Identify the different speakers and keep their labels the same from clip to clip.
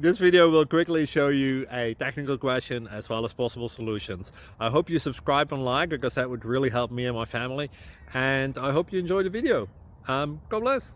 Speaker 1: This video will quickly show you a technical question as well as possible solutions. I hope you subscribe and like, because that would really help me and my family. And I hope you enjoy the video. God bless.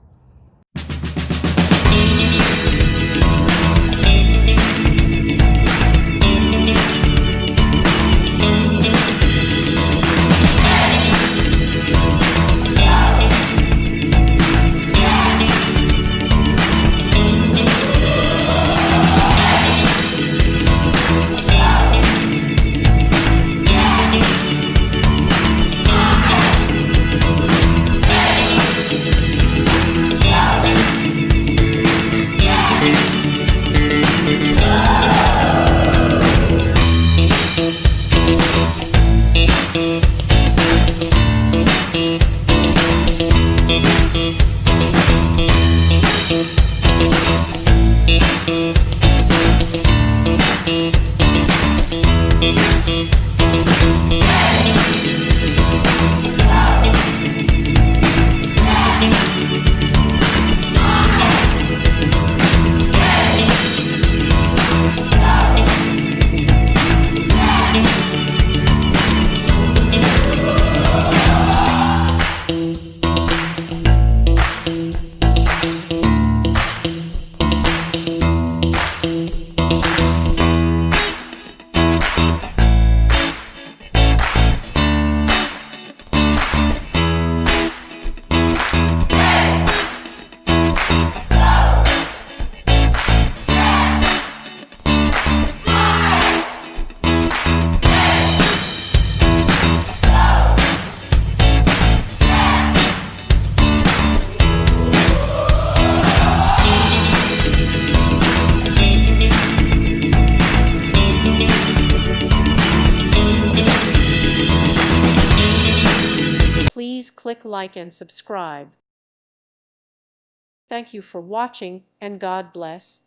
Speaker 2: Please click like and subscribe. Thank you for watching, and God bless.